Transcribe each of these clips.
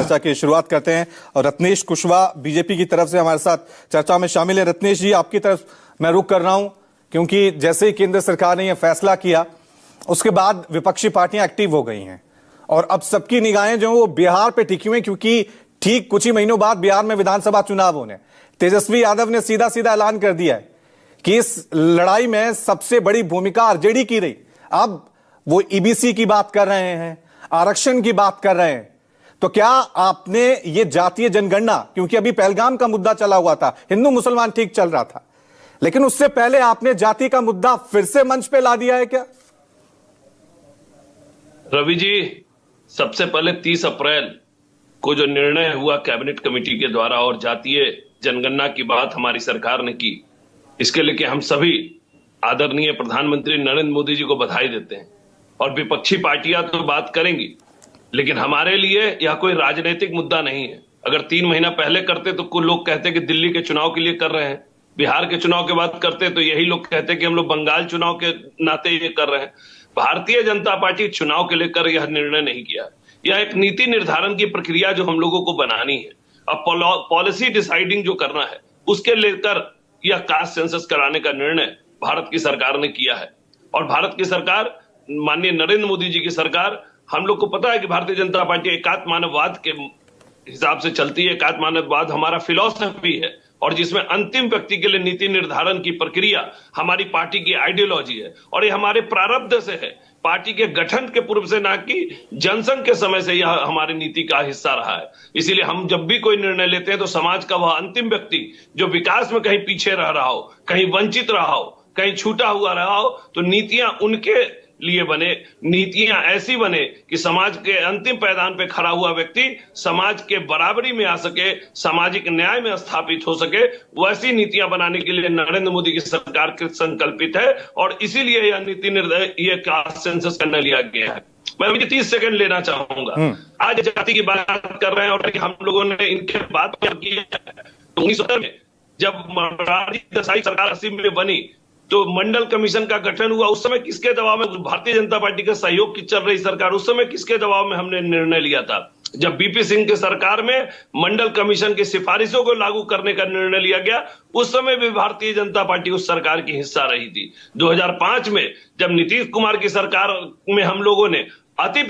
चर्चा की शुरुआत करते हैं और रत्नेश कुशवाहा बीजेपी की तरफ से हमारे साथ चर्चा में शामिल है। रत्नेश जी, आपकी तरफ मैं रुख कर रहा हूं क्योंकि जैसे ही केंद्र सरकार ने यह फैसला किया उसके बाद विपक्षी पार्टियां एक्टिव हो गई हैं और अब सबकी निगाहें जो वो बिहार पे टिकी हुई हैं, क्योंकि ठीक कुछ ही महीनों बाद बिहार में विधानसभा चुनाव होने। तेजस्वी यादव ने सीधा सीधा ऐलान कर दिया है कि इस लड़ाई में सबसे बड़ी भूमिका आरजेडी की रही। अब वो ईबीसी की बात कर रहे हैं, आरक्षण की बात कर रहे हैं। तो क्या आपने ये जातीय जनगणना, क्योंकि अभी पहलगाम का मुद्दा चला हुआ था, हिंदू मुसलमान ठीक चल रहा था, लेकिन उससे पहले आपने जाति का मुद्दा फिर से मंच पे ला दिया है क्या? रवि जी, सबसे पहले 30 अप्रैल को जो निर्णय हुआ कैबिनेट कमेटी के द्वारा और जातीय जनगणना की बात हमारी सरकार ने की, इसके लिए हम सभी आदरणीय प्रधानमंत्री नरेंद्र मोदी जी को बधाई देते हैं। और विपक्षी पार्टियां तो बात करेंगी, लेकिन हमारे लिए यह कोई राजनीतिक मुद्दा नहीं है। अगर 3 महीना पहले करते तो कुछ लोग कहते कि दिल्ली के चुनाव के लिए कर रहे हैं, बिहार के चुनाव के बाद करते तो यही लोग कहते कि हम लोग बंगाल चुनाव के नाते ये कर रहे हैं। भारतीय जनता पार्टी चुनाव के लेकर यह निर्णय नहीं किया। यह एक नीति निर्धारण की प्रक्रिया जो हम लोगों को बनानी है, अब पॉलिसी डिसाइडिंग जो करना है, उसके लेकर यह कास्ट सेंसस कराने का निर्णय भारत की सरकार ने किया है। और भारत की सरकार, माननीय नरेंद्र मोदी जी की सरकार, हम लोग को पता है कि भारतीय जनता पार्टी एकात्म मानववाद के हिसाब से चलती है। एकात्म मानववाद हमारा फिलॉसफी है और जिसमें अंतिम व्यक्ति के लिए नीति निर्धारण की प्रक्रिया हमारी पार्टी की आइडियोलॉजी है और ये हमारे प्रारब्ध से है, पार्टी के गठन के पूर्व से, ना कि जनसंघ के समय से यह हमारी नीति का हिस्सा रहा है। इसीलिए हम जब भी कोई निर्णय लेते हैं तो समाज का वह अंतिम व्यक्ति जो विकास में कहीं पीछे रह रहा हो, कहीं वंचित रहा हो, कहीं छूटा हुआ रहा हो, तो नीतियां उनके लिए बने, नीतियां ऐसी बने कि समाज के अंतिम पैदान पे खड़ा हुआ व्यक्ति समाज के बराबरी में आ सके, सामाजिक न्याय में स्थापित हो सके। वैसी नीतियां बनाने के लिए नरेंद्र मोदी की सरकार कृत संकल्पित है और इसीलिए यह नीति निर्णय, ये कास्ट सेंसस करना लिया गया है। मैं अभी 30 सेकंड लेना चाहूंगा। आज जाति की बात कर रहे हैं और हम लोगों ने इनके बात की है। 1970 में जब मोरारजी देसाई सरकार 80 में बनी तो मंडल कमीशन का गठन हुआ। उस समय किसके दबाव में? भारतीय जनता पार्टी का सहयोग की चल रही सरकार, उस समय किसके दबाव में हमने निर्णय लिया था? जब बीपी सिंह की सरकार में मंडल कमीशन की सिफारिशों को लागू करने का निर्णय लिया गया, उस समय भी भारतीय जनता पार्टी उस सरकार की हिस्सा रही थी। 2005 में जब नीतीश कुमार की सरकार में हम लोगों ने अति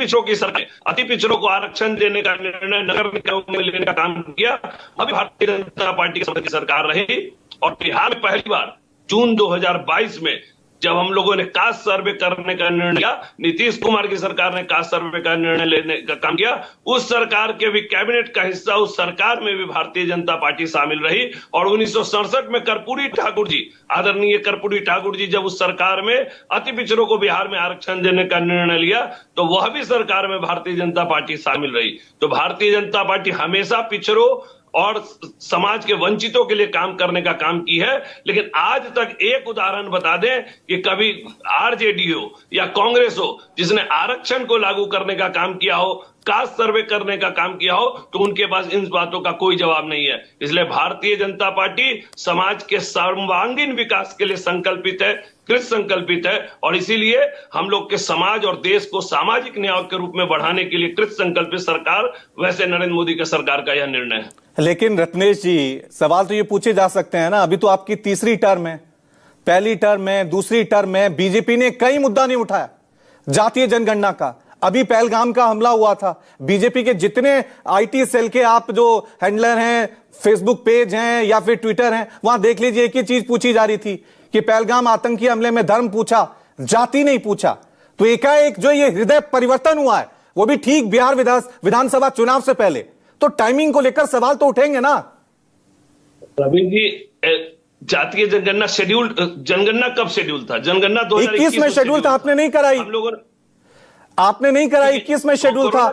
पिछड़ों को आरक्षण देने का निर्णय नगर निकायों में लेने का काम किया, अभी भारतीय जनता पार्टी की सरकार रही। और बिहार में पहली बार जून 2022 में जब हम लोगों ने कास्ट सर्वे करने का निर्णय लिया, नीतीश कुमार की सरकार ने कास्ट सर्वे का निर्णय लेने का काम किया, उस सरकार के भी कैबिनेट का हिस्सा, उस सरकार में भी भारतीय जनता पार्टी शामिल रही। और 1967 में कर्पूरी ठाकुर जी, आदरणीय कर्पूरी ठाकुर जी, जब उस सरकार में अति पिछड़ों को बिहार में आरक्षण देने का निर्णय लिया तो वह भी सरकार में भारतीय जनता पार्टी शामिल रही। तो भारतीय जनता पार्टी हमेशा पिछड़ों और समाज के वंचितों के लिए काम करने का काम की है। लेकिन आज तक एक उदाहरण बता दें कि कभी आरजेडी हो या कांग्रेस हो जिसने आरक्षण को लागू करने का काम किया हो, कास्ट सर्वे करने का काम किया हो, तो उनके पास इन बातों का कोई जवाब नहीं है। इसलिए भारतीय जनता पार्टी समाज के सर्वांगीण विकास के लिए संकल्पित है, कृत संकल्पित है और इसीलिए हम लोग के समाज और देश को सामाजिक न्याय के रूप में बढ़ाने के लिए कृत संकल्पित सरकार, वैसे नरेंद्र मोदी की सरकार का यह निर्णय है। लेकिन रत्नेश जी, सवाल तो ये पूछे जा सकते हैं ना, अभी तो आपकी तीसरी टर्म है, पहली टर्म में, दूसरी टर्म में बीजेपी ने कई मुद्दा नहीं उठाया जातीय जनगणना का। अभी पहलगाम का हमला हुआ था, बीजेपी के जितने आईटी सेल के आप जो हैंडलर हैं, फेसबुक पेज हैं या फिर ट्विटर हैं, वहां देख लीजिए एक ही चीज पूछी जा रही थी कि पहलगाम आतंकी हमले में धर्म पूछा, जाति नहीं पूछा। तो एकाएक जो ये हृदय परिवर्तन हुआ है, वो भी ठीक बिहार विधानसभा चुनाव से पहले, तो टाइमिंग को लेकर सवाल तो उठेंगे ना। रवि जी, जातीय जनगणना शेड्यूल, जनगणना कब शेड्यूल था? जनगणना 2021 में शेड्यूल था, आपने नहीं कराई। हम लोगों आपने नहीं कराई, 21 में शेड्यूल था।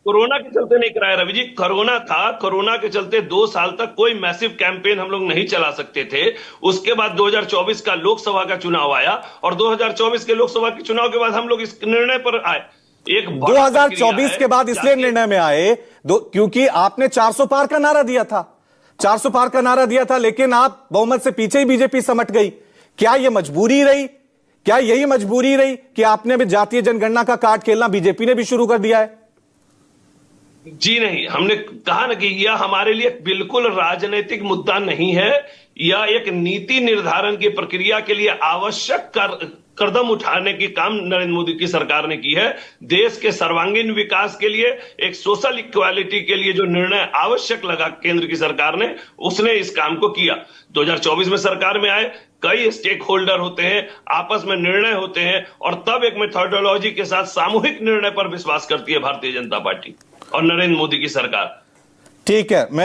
कोरोना के चलते नहीं कराया रवि जी, कोरोना था, कोरोना के चलते 2 साल तक कोई मैसिव कैंपेन हम लोग नहीं चला सकते थे। उसके बाद 2024 का लोकसभा का चुनाव आया और 2024 के लोकसभा के चुनाव के बाद हम लोग इस निर्णय पर आए। 2024 के बाद इसलिए निर्णय में आए क्योंकि आपने 400 पार का नारा दिया था, 400 पार का नारा दिया था, लेकिन आप बहुमत से पीछे ही बीजेपी समट गई। क्या यह मजबूरी रही? क्या यही मजबूरी रही कि आपने भी जातीय जनगणना का कार्ड खेलना बीजेपी ने भी शुरू कर दिया है? जी नहीं, हमने कहा ना कि यह हमारे लिए बिल्कुल राजनीतिक मुद्दा नहीं है। यह एक नीति निर्धारण की प्रक्रिया के लिए आवश्यक कदम उठाने की काम नरेंद्र मोदी की सरकार ने की है। देश के सर्वांगीण विकास के लिए, एक सोशल इक्वालिटी के लिए जो निर्णय आवश्यक लगा केंद्र की सरकार ने, उसने इस काम को किया। 2024 में सरकार में आए, कई स्टेक होल्डर होते हैं, आपस में निर्णय होते हैं, और तब एक मेथोडोलॉजी के साथ सामूहिक निर्णय पर विश्वास करती है भारतीय जनता पार्टी और नरेंद्र मोदी की सरकार। ठीक है।